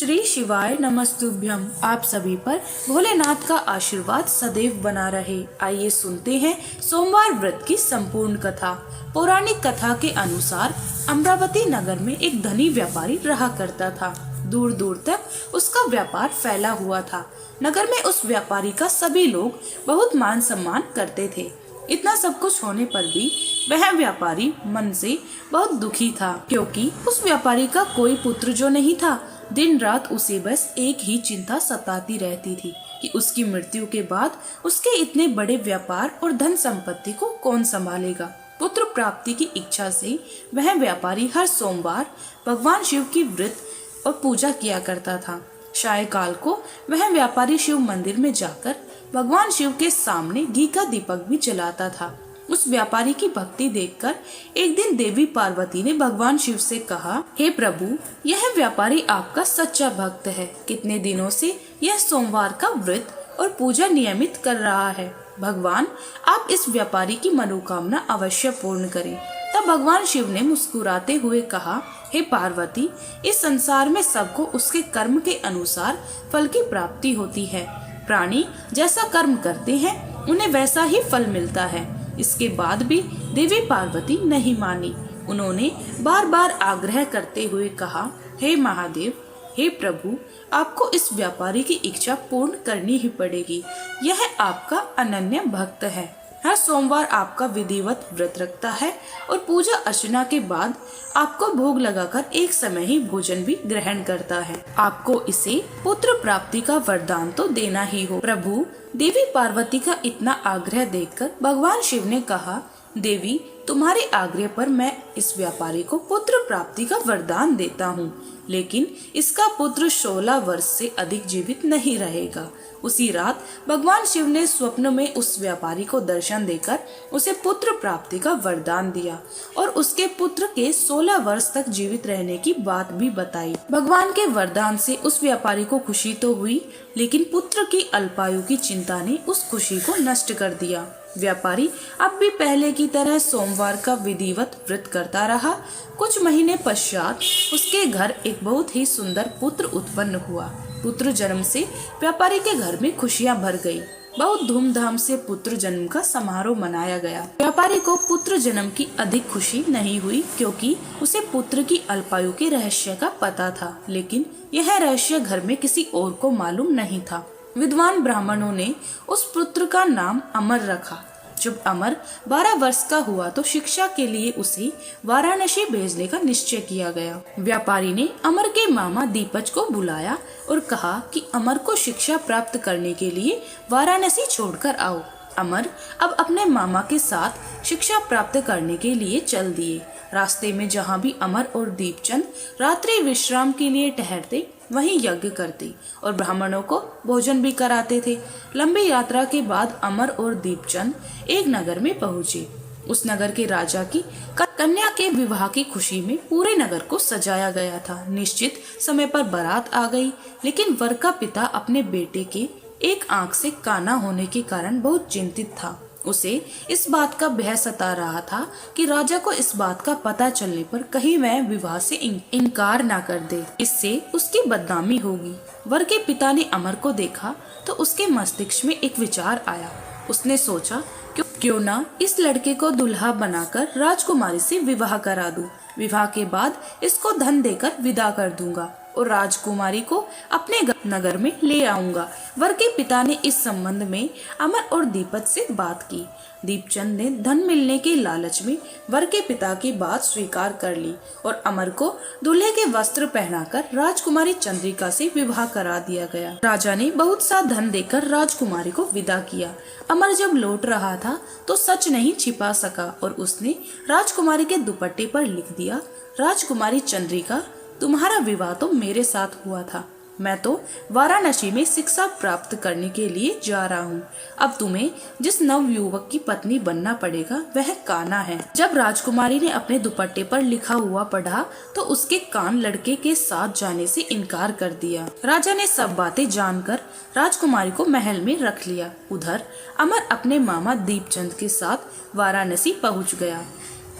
श्री शिवाय नमस्तुभ्यम। आप सभी पर भोलेनाथ का आशीर्वाद सदैव बना रहे। आइए सुनते हैं सोमवार व्रत की संपूर्ण कथा। पौराणिक कथा के अनुसार अमरावती नगर में एक धनी व्यापारी रहा करता था। दूर दूर तक उसका व्यापार फैला हुआ था। नगर में उस व्यापारी का सभी लोग बहुत मान सम्मान करते थे। इतना सब कुछ होने पर भी वह व्यापारी मन से बहुत दुखी था, क्योंकि उस व्यापारी का कोई पुत्र जो नहीं था। दिन रात उसे बस एक ही चिंता सताती रहती थी कि उसकी मृत्यु के बाद उसके इतने बड़े व्यापार और धन संपत्ति को कौन संभालेगा। पुत्र प्राप्ति की इच्छा से वह व्यापारी हर सोमवार भगवान शिव की व्रत और पूजा किया करता था। सायंकाल को वह व्यापारी शिव मंदिर में जाकर भगवान शिव के सामने घी का दीपक भी जलाता था। उस व्यापारी की भक्ति देखकर एक दिन देवी पार्वती ने भगवान शिव से कहा, हे प्रभु, यह व्यापारी आपका सच्चा भक्त है। कितने दिनों से यह सोमवार का व्रत और पूजा नियमित कर रहा है। भगवान, आप इस व्यापारी की मनोकामना अवश्य पूर्ण करें। तब भगवान शिव ने मुस्कुराते हुए कहा, हे पार्वती, इस संसार में सबको उसके कर्म के अनुसार फल की प्राप्ति होती है। प्राणी जैसा कर्म करते हैं उन्हें वैसा ही फल मिलता है। इसके बाद भी देवी पार्वती नहीं मानी। उन्होंने बार बार आग्रह करते हुए कहा, हे महादेव, हे प्रभु, आपको इस व्यापारी की इच्छा पूर्ण करनी ही पड़ेगी। यह आपका अनन्य भक्त है। हर सोमवार आपका विधिवत व्रत रखता है और पूजा अर्चना के बाद आपको भोग लगाकर एक समय ही भोजन भी ग्रहण करता है। आपको इसे पुत्र प्राप्ति का वरदान तो देना ही हो। प्रभु, देवी पार्वती का इतना आग्रह देखकर भगवान शिव ने कहा, देवी, तुम्हारे आग्रह पर मैं इस व्यापारी को पुत्र प्राप्ति का वरदान देता हूँ, लेकिन इसका पुत्र 16 वर्ष से अधिक जीवित नहीं रहेगा। उसी रात भगवान शिव ने स्वप्न में उस व्यापारी को दर्शन देकर उसे पुत्र प्राप्ति का वरदान दिया और उसके पुत्र के 16 वर्ष तक जीवित रहने की बात भी बताई। भगवान के वरदान से उस व्यापारी को खुशी तो हुई, लेकिन पुत्र की अल्पायु की चिंता ने उस खुशी को नष्ट कर दिया। व्यापारी अब भी पहले की तरह सोमवार का विधिवत व्रत करता रहा। कुछ महीने पश्चात उसके घर एक बहुत ही सुंदर पुत्र उत्पन्न हुआ। पुत्र जन्म से व्यापारी के घर में खुशियां भर गई। बहुत धूमधाम से पुत्र जन्म का समारोह मनाया गया। व्यापारी को पुत्र जन्म की अधिक खुशी नहीं हुई, क्योंकि उसे पुत्र की अल्पायु के रहस्य का पता था, लेकिन यह रहस्य घर में किसी और को मालूम नहीं था। विद्वान ब्राह्मणों ने उस पुत्र का नाम अमर रखा। जब अमर 12 वर्ष का हुआ तो शिक्षा के लिए उसे वाराणसी भेजने का निश्चय किया गया। व्यापारी ने अमर के मामा दीपज को बुलाया और कहा कि अमर को शिक्षा प्राप्त करने के लिए वाराणसी छोड़कर आओ। अमर अब अपने मामा के साथ शिक्षा प्राप्त करने के लिए चल दिए। रास्ते में जहाँ भी अमर और दीपचंद रात्रि विश्राम के लिए ठहरते, वहीं यज्ञ करते और ब्राह्मणों को भोजन भी कराते थे। लंबी यात्रा के बाद अमर और दीपचंद एक नगर में पहुँचे। उस नगर के राजा की कन्या के विवाह की खुशी में पूरे नगर को सजाया गया था। निश्चित समय पर बारात आ गई, लेकिन वर का पिता अपने बेटे के एक आंख से काना होने के कारण बहुत चिंतित था। उसे इस बात का भय सता रहा था कि राजा को इस बात का पता चलने पर कहीं वह विवाह से इनकार ना कर दे, इससे उसकी बदनामी होगी। वर के पिता ने अमर को देखा तो उसके मस्तिष्क में एक विचार आया। उसने सोचा, क्यों ना इस लड़के को दुल्हा बनाकर राजकुमारी से विवाह करा दूं। विवाह के बाद इसको धन देकर विदा कर दूंगा और राजकुमारी को अपने नगर में ले आऊंगा। वर के पिता ने इस संबंध में अमर और दीपज से बात की। दीपचंद ने धन मिलने के लालच में वर के पिता की बात स्वीकार कर ली और अमर को दूल्हे के वस्त्र पहनाकर राजकुमारी चंद्रिका से विवाह करा दिया गया। राजा ने बहुत सा धन देकर राजकुमारी को विदा किया। अमर जब लौट रहा था तो सच नहीं छिपा सका और उसने राजकुमारी के दुपट्टे पर लिख दिया, राजकुमारी चंद्रिका, तुम्हारा विवाह तो मेरे साथ हुआ था। मैं तो वाराणसी में शिक्षा प्राप्त करने के लिए जा रहा हूँ। अब तुम्हें जिस नव युवक की पत्नी बनना पड़ेगा वह काना है। जब राजकुमारी ने अपने दुपट्टे पर लिखा हुआ पढ़ा तो उसके कान लड़के के साथ जाने से इनकार कर दिया। राजा ने सब बातें जानकर राजकुमारी को महल में रख लिया। उधर अमर अपने मामा दीपचंद के साथ वाराणसी पहुँच गया।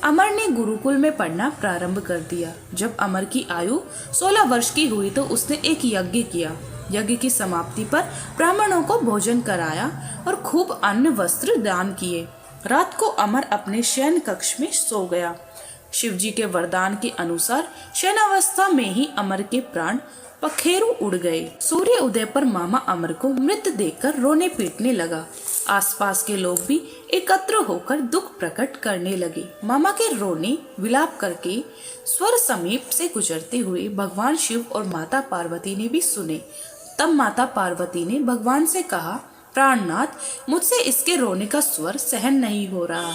अमर ने गुरुकुल में पढ़ना प्रारंभ कर दिया। जब अमर की आयु 16 वर्ष की हुई तो उसने एक यज्ञ किया। यज्ञ की समाप्ति पर ब्राह्मणों को भोजन कराया और खूब अन्न वस्त्र दान किए। रात को अमर अपने शयन कक्ष में सो गया। शिवजी के वरदान के अनुसार शयनावस्था में ही अमर के प्राण पखेरु उड़ गए। सूर्य उदय पर मामा अमर को मृत देखकर रोने पीटने लगा। आसपास के लोग भी एकत्र होकर दुख प्रकट करने लगे। मामा के रोने विलाप करके स्वर समीप से गुजरते हुए भगवान शिव और माता पार्वती ने भी सुने। तब माता पार्वती ने भगवान से कहा, प्राणनाथ, मुझसे इसके रोने का स्वर सहन नहीं हो रहा।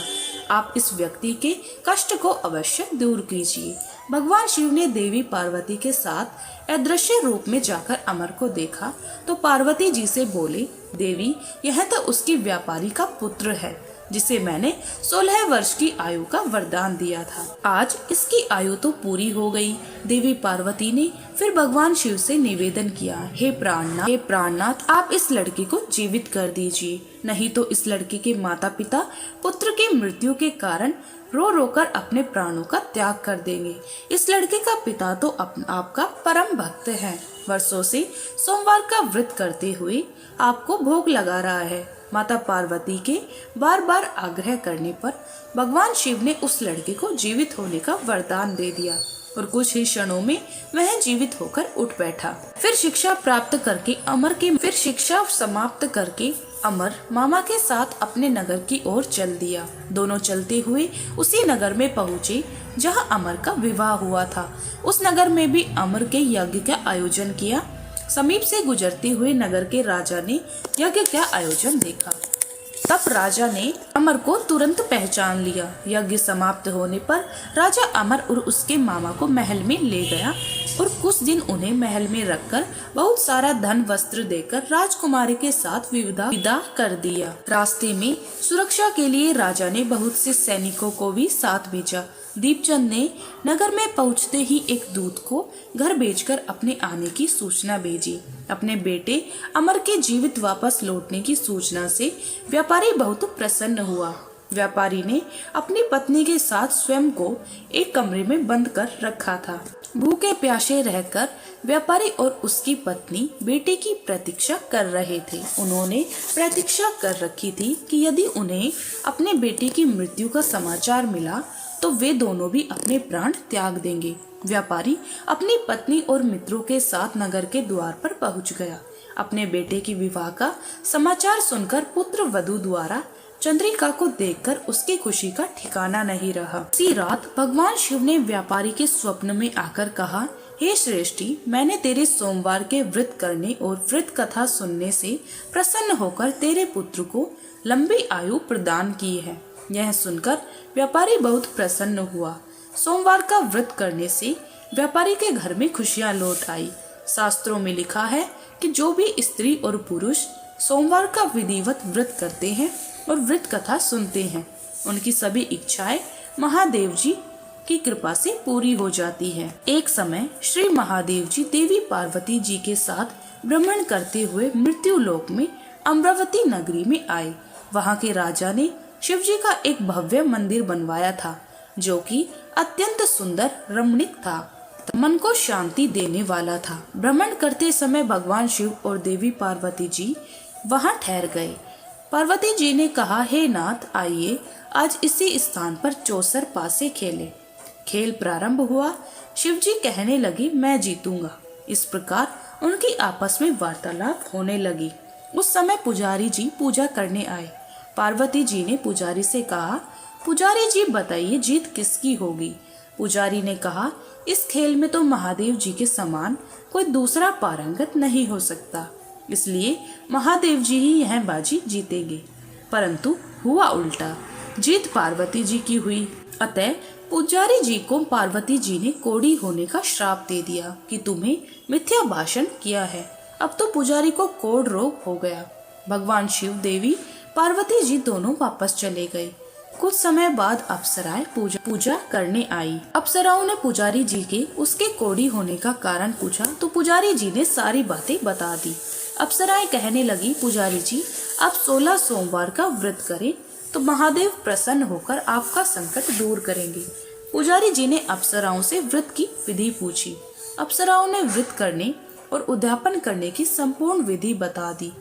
आप इस व्यक्ति के कष्ट को अवश्य दूर कीजिए। भगवान शिव ने देवी पार्वती के साथ अदृश्य रूप में जाकर अमर को देखा तो पार्वती जी से बोले, देवी, यह तो उसकी व्यापारी का पुत्र है जिसे मैंने 16 वर्ष की आयु का वरदान दिया था। आज इसकी आयु तो पूरी हो गई। देवी पार्वती ने फिर भगवान शिव से निवेदन किया, हे प्राणनाथ, आप इस लड़के को जीवित कर दीजिए, नहीं तो इस लड़के के माता पिता पुत्र की मृत्यु के कारण रो रो कर अपने प्राणों का त्याग कर देंगे। इस लड़के का पिता तो आपका परम भक्त है, वर्षों से सोमवार का व्रत करते हुए आपको भोग लगा रहा है। माता पार्वती के बार बार आग्रह करने पर भगवान शिव ने उस लड़के को जीवित होने का वरदान दे दिया और कुछ ही क्षणों में वह जीवित होकर उठ बैठा। फिर शिक्षा समाप्त करके अमर मामा के साथ अपने नगर की ओर चल दिया। दोनों चलते हुए उसी नगर में पहुँचे जहाँ अमर का विवाह हुआ था। उस नगर में भी अमर के यज्ञ का आयोजन किया। समीप से गुजरते हुए नगर के राजा ने यज्ञ का आयोजन देखा। तब राजा ने अमर को तुरंत पहचान लिया। यज्ञ समाप्त होने पर राजा अमर और उसके मामा को महल में ले गया और कुछ दिन उन्हें महल में रखकर बहुत सारा धन वस्त्र देकर राजकुमारी के साथ विदा कर दिया। रास्ते में सुरक्षा के लिए राजा ने बहुत से सैनिकों को भी साथ भेजा। दीपचंद ने नगर में पहुंचते ही एक दूत को घर भेजकर अपने आने की सूचना भेजी। अपने बेटे अमर के जीवित वापस लौटने की सूचना से व्यापारी बहुत प्रसन्न हुआ। व्यापारी ने अपनी पत्नी के साथ स्वयं को एक कमरे में बंद कर रखा था। भूखे प्यासे रहकर व्यापारी और उसकी पत्नी बेटे की प्रतीक्षा कर रहे थे। उन्होंने प्रतीक्षा कर रखी थी कि यदि उन्हें अपने बेटे की मृत्यु का समाचार मिला तो वे दोनों भी अपने प्राण त्याग देंगे। व्यापारी अपनी पत्नी और मित्रों के साथ नगर के द्वार पर पहुंच गया। अपने बेटे की विवाह का समाचार सुनकर पुत्र वधू द्वारा चंद्रिका को देखकर उसकी खुशी का ठिकाना नहीं रहा। उसी रात भगवान शिव ने व्यापारी के स्वप्न में आकर कहा, हे श्रेष्ठी, मैंने तेरे सोमवार के व्रत करने और व्रत कथा सुनने से प्रसन्न होकर तेरे पुत्र को लंबी आयु प्रदान की है। यह सुनकर व्यापारी बहुत प्रसन्न हुआ। सोमवार का व्रत करने से व्यापारी के घर में खुशियां लौट आई। शास्त्रों में लिखा है कि जो भी स्त्री और पुरुष सोमवार का विधिवत व्रत करते हैं और व्रत कथा सुनते हैं, उनकी सभी इच्छाएं महादेव जी की कृपा से पूरी हो जाती है। एक समय श्री महादेव जी देवी पार्वती जी के साथ भ्रमण करते हुए मृत्यु लोक में अमरावती नगरी में आए। वहाँ के राजा ने शिव जी का एक भव्य मंदिर बनवाया था जो कि अत्यंत सुंदर रमणीक था, मन को शांति देने वाला था। भ्रमण करते समय भगवान शिव और देवी पार्वती जी वहां ठहर गए। पार्वती जी ने कहा, हे नाथ, आइए आज इसी स्थान पर चौसर पासे खेले। खेल प्रारंभ हुआ। शिव जी कहने लगे, मैं जीतूंगा। इस प्रकार उनकी आपस में वार्तालाप होने लगी। उस समय पुजारी जी पूजा करने आए। पार्वती जी ने पुजारी से कहा, पुजारी जी बताइए जीत किसकी होगी। पुजारी ने कहा, इस खेल में तो महादेव जी के समान कोई दूसरा पारंगत नहीं हो सकता, इसलिए महादेव जी ही यह बाजी जीतेंगे। परंतु हुआ उल्टा, जीत पार्वती जी की हुई। अतः पुजारी जी को पार्वती जी ने कोढ़ी होने का श्राप दे दिया कि तुम्हें मिथ्या भाषण किया है। अब तो पुजारी को कोढ़ रोग हो गया। भगवान शिव, देवी पार्वती जी दोनों वापस चले गए। कुछ समय बाद अप्सराएं पूजा करने आई। अप्सराओं ने पुजारी जी के उसके कोढ़ी होने का कारण पूछा तो पुजारी जी ने सारी बातें बता दी। अप्सराएं कहने लगी, पुजारी जी आप 16 सोमवार का व्रत करें तो महादेव प्रसन्न होकर आपका संकट दूर करेंगे। पुजारी जी ने अप्सराओं से व्रत की विधि पूछी। अप्सराओं ने व्रत करने और उद्यापन करने की संपूर्ण विधि बता दी।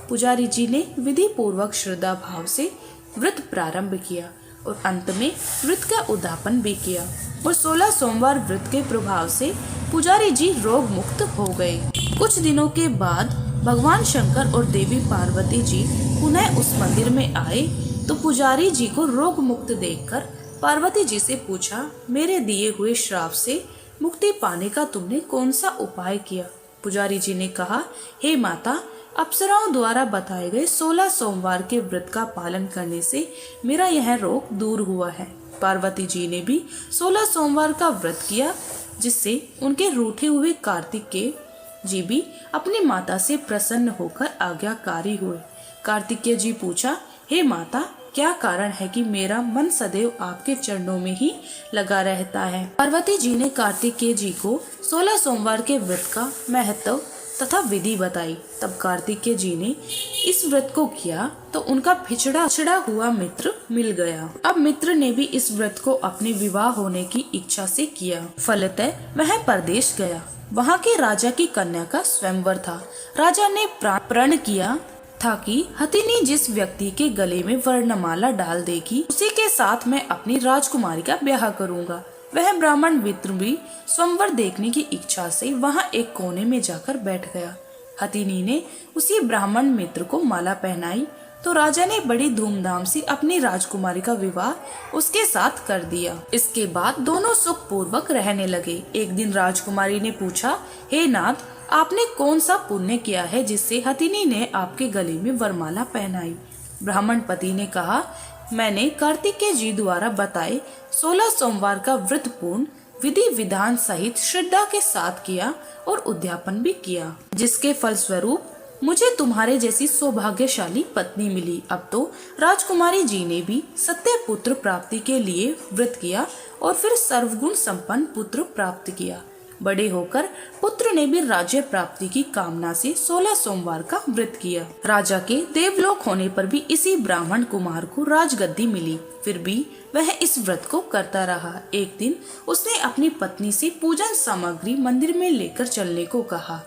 पुजारी जी ने विधि पूर्वक श्रद्धा भाव से व्रत प्रारंभ किया और अंत में व्रत का उद्यापन भी किया और 16 सोमवार व्रत के प्रभाव से पुजारी जी रोग मुक्त हो गए। कुछ दिनों के बाद भगवान शंकर और देवी पार्वती जी पुनः उस मंदिर में आए तो पुजारी जी को रोग मुक्त देखकर पार्वती जी से पूछा, मेरे दिए हुए श्राप से मुक्ति पाने का तुमने कौन सा उपाय किया? पुजारी जी ने कहा, हे माता, अप्सराओं द्वारा बताए गए 16 सोमवार के व्रत का पालन करने से मेरा यह रोग दूर हुआ है। पार्वती जी ने भी 16 सोमवार का व्रत किया, जिससे उनके रूठे हुए कार्तिकेय जी भी अपनी माता से प्रसन्न होकर आज्ञाकारी हुए। कार्तिकेय जी पूछा, हे माता, क्या कारण है कि मेरा मन सदैव आपके चरणों में ही लगा रहता है? पार्वती जी ने कार्तिकेय जी को 16 सोमवार के व्रत का महत्व तथा विधि बताई। तब कार्तिकेय जी ने इस व्रत को किया तो उनका पिछड़ा हुआ मित्र मिल गया। अब मित्र ने भी इस व्रत को अपने विवाह होने की इच्छा से किया। फलतः वह परदेश गया। वहाँ के राजा की कन्या का स्वयंवर था। राजा ने प्रण किया था कि हथिनी जिस व्यक्ति के गले में वर्णमाला डाल देगी उसी के साथ मैं अपनी राजकुमारी का ब्याह करूंगा। वह ब्राह्मण मित्र भी स्वयंवर देखने की इच्छा से वहां एक कोने में जाकर बैठ गया। हथिनी ने उसी ब्राह्मण मित्र को माला पहनाई तो राजा ने बड़ी धूमधाम से अपनी राजकुमारी का विवाह उसके साथ कर दिया। इसके बाद दोनों सुख पूर्वक रहने लगे। एक दिन राजकुमारी ने पूछा, हे नाथ, आपने कौन सा पुण्य किया है जिससे हथिनी ने आपके गले में वरमाला पहनाई? ब्राह्मण पति ने कहा, मैंने कार्तिकेय जी द्वारा बताए 16 सोमवार का व्रत पूर्ण विधि विधान सहित श्रद्धा के साथ किया और उद्यापन भी किया, जिसके फलस्वरूप मुझे तुम्हारे जैसी सौभाग्यशाली पत्नी मिली। अब तो राजकुमारी जी ने भी सत्य पुत्र प्राप्ति के लिए व्रत किया और फिर सर्वगुण संपन्न पुत्र प्राप्त किया। बड़े होकर पुत्र ने भी राज्य प्राप्ति की कामना से 16 सोमवार का व्रत किया। राजा के देवलोक होने पर भी इसी ब्राह्मण कुमार को राजगद्दी मिली। फिर भी वह इस व्रत को करता रहा। एक दिन उसने अपनी पत्नी से पूजन सामग्री मंदिर में लेकर चलने को कहा,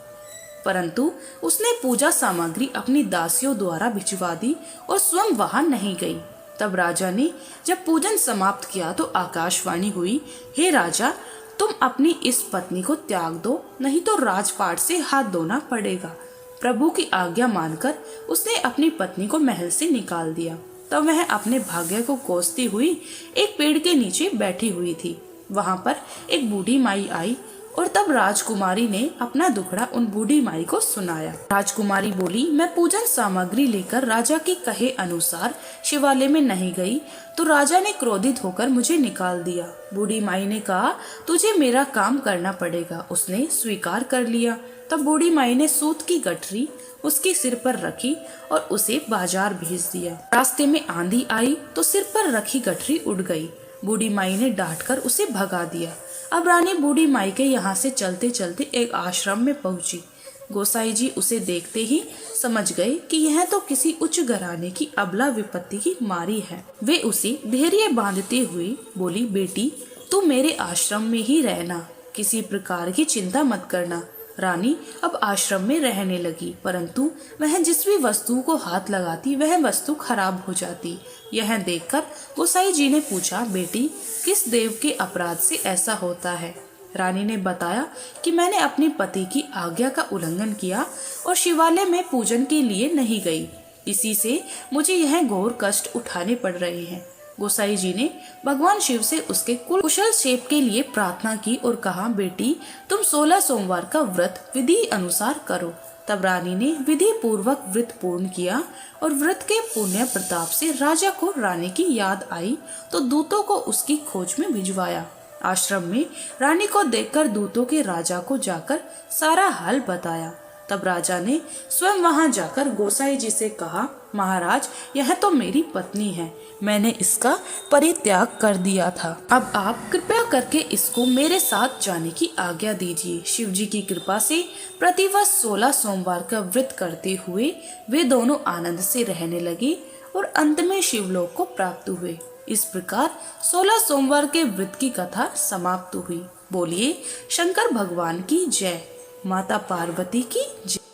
परंतु उसने पूजा सामग्री अपनी दासियों द्वारा भिजवा दी और स्वयं वहां नहीं गई। तब राजा ने जब पूजन समाप्त किया तो आकाशवाणी हुई, हे राजा, तुम अपनी इस पत्नी को त्याग दो, नहीं तो राजपाट से हाथ धोना पड़ेगा। प्रभु की आज्ञा मानकर उसने अपनी पत्नी को महल से निकाल दिया। तब वह अपने भाग्य को कोसती हुई एक पेड़ के नीचे बैठी हुई थी। वहां पर एक बूढ़ी माई आई और तब राजकुमारी ने अपना दुखड़ा उन बूढ़ी माई को सुनाया। राजकुमारी बोली, मैं पूजन सामग्री लेकर राजा के कहे अनुसार शिवालय में नहीं गई तो राजा ने क्रोधित होकर मुझे निकाल दिया। बूढ़ी माई ने कहा, तुझे मेरा काम करना पड़ेगा। उसने स्वीकार कर लिया। तब बूढ़ी माई ने सूत की गठरी उसके सिर पर रखी और उसे बाजार भेज दिया। रास्ते में आंधी आई तो सिर पर रखी गठरी उड़ गई। बूढ़ी माई ने डांटकर उसे भगा दिया। अब रानी बूढ़ी माई के यहाँ से चलते चलते एक आश्रम में पहुंची। गोसाई जी उसे देखते ही समझ गए कि यह तो किसी उच्च घराने की अबला विपत्ति की मारी है। वे उसे धैर्य बांधते हुए बोली, बेटी, तू मेरे आश्रम में ही रहना, किसी प्रकार की चिंता मत करना। रानी अब आश्रम में रहने लगी, परंतु वह जिस भी वस्तु को हाथ लगाती वह वस्तु खराब हो जाती। यह देखकर गोसाई जी ने पूछा, बेटी, किस देव के अपराध से ऐसा होता है? रानी ने बताया कि मैंने अपने पति की आज्ञा का उल्लंघन किया और शिवालय में पूजन के लिए नहीं गई। इसी से मुझे यह घोर कष्ट उठाने पड़ रहे हैं। गोसाई जी ने भगवान शिव से उसके कुशल क्षेम के लिए प्रार्थना की और कहा, बेटी, तुम 16 सोमवार का व्रत विधि अनुसार करो। तब रानी ने विधि पूर्वक व्रत पूर्ण किया और व्रत के पुण्य प्रताप से राजा को रानी की याद आई तो दूतों को उसकी खोज में भिजवाया। आश्रम में रानी को देखकर दूतों के राजा को जाकर सारा हाल बताया। तब राजा ने स्वयं वहां जाकर गोसाई जी से कहा, महाराज, यह तो मेरी पत्नी है, मैंने इसका परित्याग कर दिया था। अब आप कृपया करके इसको मेरे साथ जाने की आज्ञा दीजिए। शिव जी की कृपा से प्रतिवर्ष 16 सोमवार का व्रत करते हुए वे दोनों आनंद से रहने लगे और अंत में शिवलोक को प्राप्त हुए। इस प्रकार 16 सोमवार के व्रत की कथा समाप्त हुई। बोलिए शंकर भगवान की जय, माता पार्वती की जय।